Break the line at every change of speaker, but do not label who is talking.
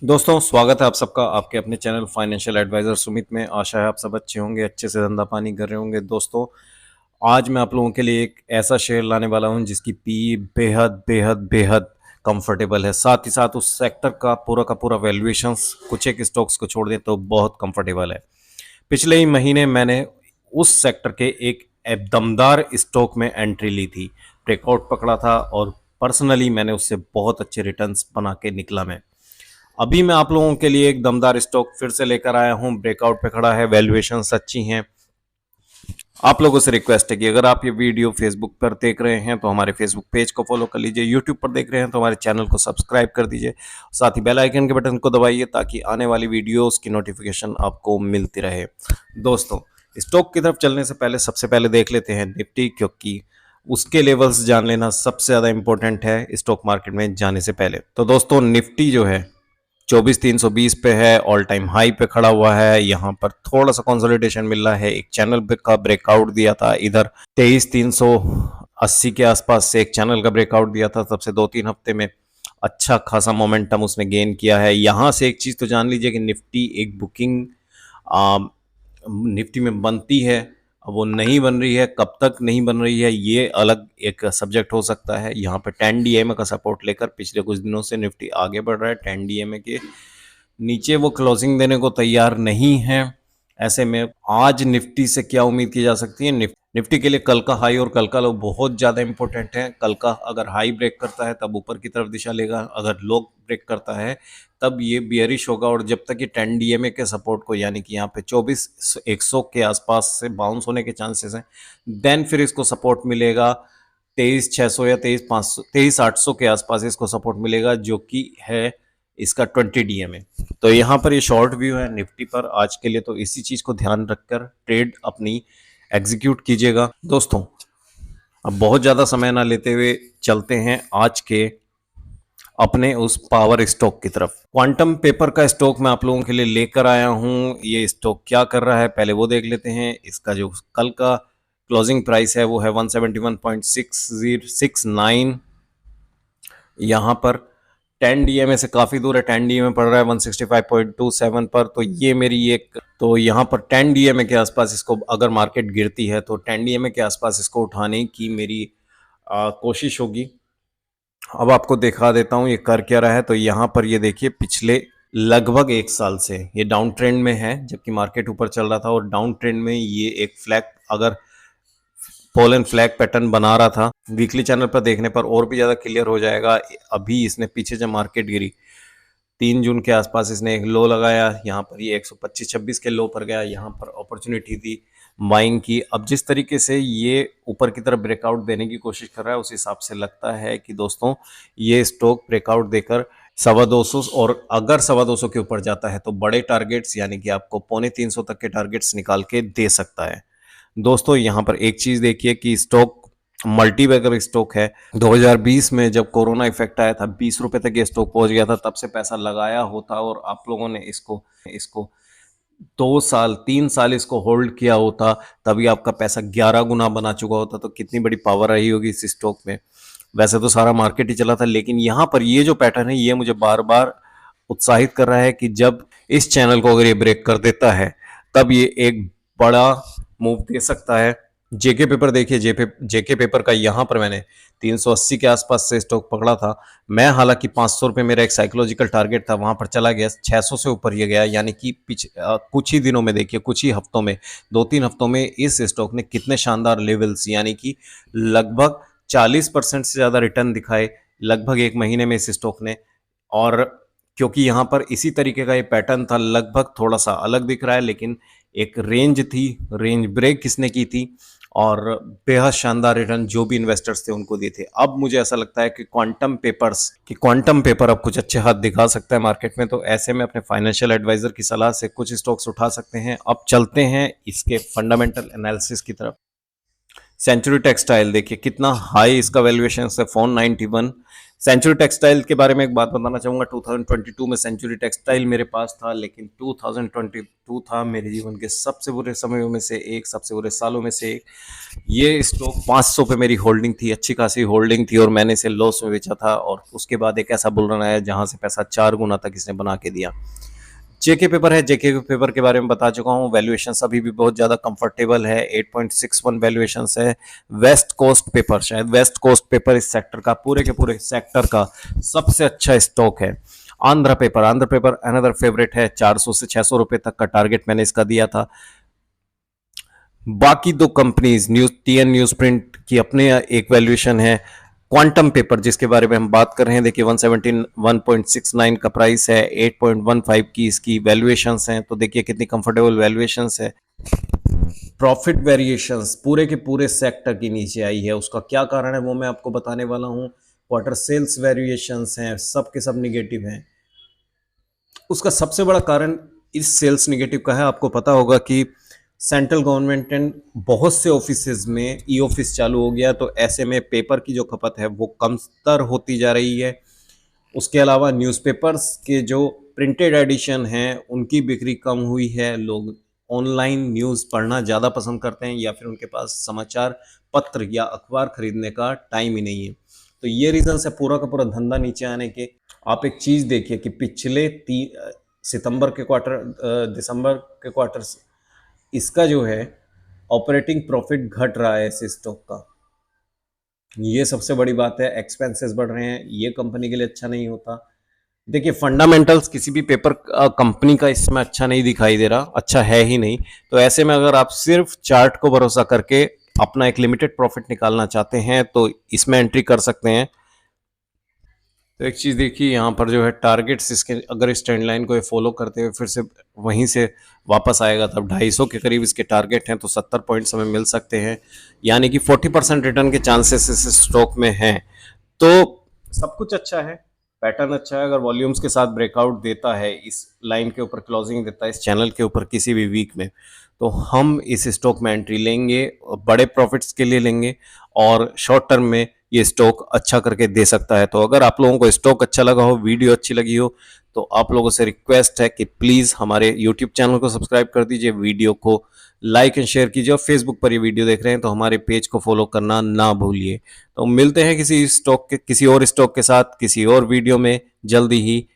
दोस्तों स्वागत है आप सबका आपके अपने चैनल फाइनेंशियल एडवाइजर सुमित में। आशा है आप सब अच्छे होंगे, अच्छे से धंधा पानी कर रहे होंगे। दोस्तों आज मैं आप लोगों के लिए एक ऐसा शेयर लाने वाला हूं जिसकी पी बेहद बेहद बेहद कंफर्टेबल है, साथ ही साथ उस सेक्टर का पूरा वैल्यूएशंस कुछ एक स्टॉक्स को छोड़ दें तो बहुत कंफर्टेबल है। पिछले ही महीने मैंने उस सेक्टर के एक दमदार स्टॉक में एंट्री ली थी, ब्रेकआउट पकड़ा था और पर्सनली मैंने उससे बहुत अच्छे रिटर्न्स बना के निकला। मैं अभी मैं आप लोगों के लिए एक दमदार स्टॉक फिर से लेकर आया हूं, ब्रेकआउट पे खड़ा है, वैल्यूएशंस अच्छी हैं। आप लोगों से रिक्वेस्ट है कि अगर आप ये वीडियो फेसबुक पर देख रहे हैं तो हमारे फेसबुक पेज को फॉलो कर लीजिए, यूट्यूब पर देख रहे हैं तो हमारे चैनल को सब्सक्राइब कर दीजिए, साथ ही बेल आइकन के बटन को दबाइए ताकि आने वाली वीडियोस की नोटिफिकेशन आपको मिलती रहे। दोस्तों स्टॉक की तरफ चलने से पहले सबसे पहले देख लेते हैं निफ्टी, क्योंकि उसके लेवल्स जान लेना सबसे ज़्यादा इंपॉर्टेंट है स्टॉक मार्केट में जाने से पहले। तो दोस्तों निफ्टी जो है 24,320 पे है, ऑल टाइम हाई पे खड़ा हुआ है। यहाँ पर थोड़ा सा कंसोलिडेशन मिल रहा है, एक चैनल का ब्रेकआउट दिया था इधर 23,380 के आसपास से एक चैनल का ब्रेकआउट दिया था, तब से 2-3 हफ्ते में अच्छा खासा मोमेंटम उसने गेन किया है। यहाँ से एक चीज़ तो जान लीजिए कि निफ्टी एक बुकिंग निफ्टी में बनती है, अब वो नहीं बन रही है, कब तक नहीं बन रही है ये अलग एक सब्जेक्ट हो सकता है। यहाँ पे 10 डीएमए का सपोर्ट लेकर पिछले कुछ दिनों से निफ्टी आगे बढ़ रहा है। 10 डीएमए के नीचे वो क्लोजिंग देने को तैयार नहीं है। ऐसे में आज निफ्टी से क्या उम्मीद की जा सकती है? निफ्टी के लिए कल का हाई और कल का लो बहुत ज़्यादा इंपॉर्टेंट है। कल का अगर हाई ब्रेक करता है तब ऊपर की तरफ दिशा लेगा, अगर लो ब्रेक करता है तब ये बियरिश होगा। और जब तक ये 10 डीएमए के सपोर्ट को यानी कि यहाँ पे 24,100 के आसपास से बाउंस होने के चांसेस हैं, देन फिर इसको सपोर्ट मिलेगा 23,600 या 23,500 23,800 के आसपास इसको सपोर्ट मिलेगा, जो कि है इसका 20 डीएमए। तो यहाँ पर ये शॉर्ट व्यू है निफ्टी पर आज के लिए, तो इसी चीज़ को ध्यान रखकर ट्रेड अपनी एग्जीक्यूट कीजिएगा। दोस्तों अब बहुत ज़्यादा समय ना लेते हुए चलते हैं आज के अपने उस पावर स्टॉक की तरफ। क्वांटम पेपर का स्टॉक मैं आप लोगों के लिए लेकर आया हूं। ये स्टॉक क्या कर रहा है पहले वो देख लेते हैं। इसका जो कल का क्लोजिंग प्राइस है वो है 171.6069। यहाँ पर 10 डीएमए से काफ़ी दूर है, 10 डीएमए पड़ रहा है 165.27 पर। तो ये मेरी एक तो यहाँ पर 10 डीएमए के आसपास इसको अगर मार्केट गिरती है तो 10 डीएमए के आसपास इसको उठाने की मेरी कोशिश होगी। अब आपको दिखा देता हूँ ये कर क्या रहा है। तो यहाँ पर ये देखिए पिछले लगभग एक साल से ये डाउन ट्रेंड में है, जबकि मार्केट ऊपर चल रहा था, और डाउन ट्रेंड में ये एक फ्लैग अगर पोल एंड फ्लैग पैटर्न बना रहा था। वीकली चैनल पर देखने पर और भी ज़्यादा क्लियर हो जाएगा। अभी इसने पीछे जब मार्केट गिरी 3 जून के आसपास इसने एक लो लगाया, यहाँ पर ये 125-26 के लो पर गया, यहाँ पर अपॉर्चुनिटी थी बाइंग की। अब जिस तरीके से ये ऊपर की तरफ ब्रेकआउट देने की कोशिश कर रहा है उस हिसाब से लगता है कि दोस्तों ये स्टॉक ब्रेकआउट देकर 250 और अगर 250 के ऊपर जाता है तो बड़े टारगेट्स यानी कि आपको 250 तक के टारगेट्स निकाल के दे सकता है। दोस्तों यहाँ पर एक चीज़ देखिए कि स्टॉक मल्टीबैगर स्टॉक है। 2020 में जब कोरोना इफेक्ट आया था 20 रुपए तक ये स्टॉक पहुंच गया था, तब से पैसा लगाया होता और आप लोगों ने इसको इसको 2 साल 3 साल इसको होल्ड किया होता, तभी आपका पैसा 11 गुना बना चुका होता। तो कितनी बड़ी पावर रही होगी इस स्टॉक में। वैसे तो सारा मार्केट ही चला था, लेकिन यहाँ पर ये जो पैटर्न है ये मुझे बार बार उत्साहित कर रहा है कि जब इस चैनल को अगर ये ब्रेक कर देता है तब ये एक बड़ा मूव दे सकता है। जेके पेपर देखिए, जेके पेपर का यहाँ पर मैंने 380 के आसपास से स्टॉक पकड़ा था। मैं हालांकि 500 रुपये मेरा एक साइकोलॉजिकल टारगेट था, वहां पर चला गया 600 से ऊपर ये गया, यानी कि कुछ ही दिनों में देखिए, कुछ ही हफ्तों में 2-3 हफ्तों में इस स्टॉक ने कितने शानदार लेवल्स यानी कि लगभग 40% से ज़्यादा रिटर्न दिखाए लगभग एक महीने में इस स्टॉक ने। और क्योंकि यहाँ पर इसी तरीके का ये पैटर्न था, लगभग थोड़ा सा अलग दिख रहा है, लेकिन एक रेंज थी, रेंज ब्रेक किसने की थी और बेहद शानदार रिटर्न जो भी इन्वेस्टर्स थे उनको दिए थे। अब मुझे ऐसा लगता है कि क्वांटम पेपर अब कुछ अच्छे हाथ दिखा सकता है मार्केट में। तो ऐसे में अपने फाइनेंशियल एडवाइजर की सलाह से कुछ स्टॉक्स उठा सकते हैं। अब चलते हैं इसके फंडामेंटल एनालिसिस की तरफ। सेंचुरी टेक्सटाइल देखिए कितना हाई इसका वैल्यूएशन है, 491। सेंचुरी टेक्सटाइल के बारे में एक बात बताना चाहूँगा। 2022 में सेंचुरी टेक्सटाइल मेरे पास था, लेकिन 2022 था मेरे जीवन के सबसे बुरे समयों में से एक, सबसे बुरे सालों में से एक। ये स्टॉक 500 पे मेरी होल्डिंग थी, अच्छी खासी होल्डिंग थी, और मैंने इसे लॉस में बेचा था, और उसके बाद एक ऐसा बुल रन आया जहां से पैसा 4 गुना तक इसने बना के दिया। जेके पेपर है, जेके पेपर के बारे में बता चुका हूँ। वैल्यूएशन अभी भी बहुत ज़्यादा कंफर्टेबल है, 8.61 वैल्यूएशन है। वेस्ट कोस्ट पेपर, शायद वेस्ट कोस्ट पेपर इस सेक्टर का, पूरे के पूरे सेक्टर का सबसे अच्छा स्टॉक है। Andhra paper, Andhra paper another favourite है, 400 से 600 रुपए तक का टारगेट मैंने इसका दिया था। बाकी दो companies, news TN news print की अपने एक वैल्यूएशन है। क्वांटम पेपर जिसके बारे में हम बात कर रहे हैं, देखिए 171.69 का प्राइस है, 8.15 की इसकी वैल्यूएशंस हैं, तो देखिए कितनी कंफर्टेबल वैल्यूएशंस है। प्रॉफिट वेरिएशंस पूरे के पूरे सेक्टर की नीचे आई है, उसका क्या कारण है वो मैं आपको बताने वाला हूं। क्वार्टर सेल्स वेरिएशंस हैं, सब के सब निगेटिव हैं। उसका सबसे बड़ा कारण इस सेल्स निगेटिव का है, आपको पता होगा कि सेंट्रल गवर्नमेंट एंड बहुत से ऑफिसेज में ई ऑफिस चालू हो गया, तो ऐसे में पेपर की जो खपत है वो कमतर होती जा रही है। उसके अलावा न्यूज़पेपर्स के जो प्रिंटेड एडिशन हैं उनकी बिक्री कम हुई है, लोग ऑनलाइन न्यूज़ पढ़ना ज़्यादा पसंद करते हैं, या फिर उनके पास समाचार पत्र या अखबार खरीदने का टाइम ही नहीं है। तो ये रीज़न है पूरा का पूरा धंधा नीचे आने के। आप एक चीज़ देखिए कि पिछले सितंबर के क्वार्टर, दिसंबर के क्वार्टर, इसका जो है ऑपरेटिंग प्रॉफिट घट रहा है इस स्टॉक का। ये सबसे बड़ी बात है, एक्सपेंसेस बढ़ रहे हैं, ये कंपनी के लिए अच्छा नहीं होता। देखिए फंडामेंटल्स किसी भी पेपर कंपनी का इसमें अच्छा नहीं दिखाई दे रहा, अच्छा है ही नहीं। तो ऐसे में अगर आप सिर्फ चार्ट को भरोसा करके अपना एक लिमिटेड प्रॉफिट निकालना चाहते हैं तो इसमें एंट्री कर सकते हैं। तो एक चीज़ देखिए यहाँ पर जो है टारगेट्स इसके, अगर इस ट्रेंड लाइन को ये फॉलो करते हुए फिर से वहीं से वापस आएगा तब 250 के करीब इसके टारगेट हैं, तो 70 पॉइंट्स हमें मिल सकते हैं, यानी कि 40% रिटर्न के चांसेस इस स्टॉक में हैं। तो सब कुछ अच्छा है, पैटर्न अच्छा है। अगर वॉल्यूम्स के साथ ब्रेकआउट देता है, इस लाइन के ऊपर क्लोजिंग देता है इस चैनल के ऊपर किसी भी वीक में, तो हम इस स्टॉक में एंट्री लेंगे, बड़े प्रॉफिट्स के लिए लेंगे, और शॉर्ट टर्म में ये स्टॉक अच्छा करके दे सकता है। तो अगर आप लोगों को स्टॉक अच्छा लगा हो, वीडियो अच्छी लगी हो, तो आप लोगों से रिक्वेस्ट है कि प्लीज़ हमारे यूट्यूब चैनल को सब्सक्राइब कर दीजिए, वीडियो को लाइक एंड शेयर कीजिए, और फेसबुक पर ये वीडियो देख रहे हैं तो हमारे पेज को फॉलो करना ना भूलिए। तो मिलते हैं किसी और स्टॉक के साथ किसी और वीडियो में जल्दी ही।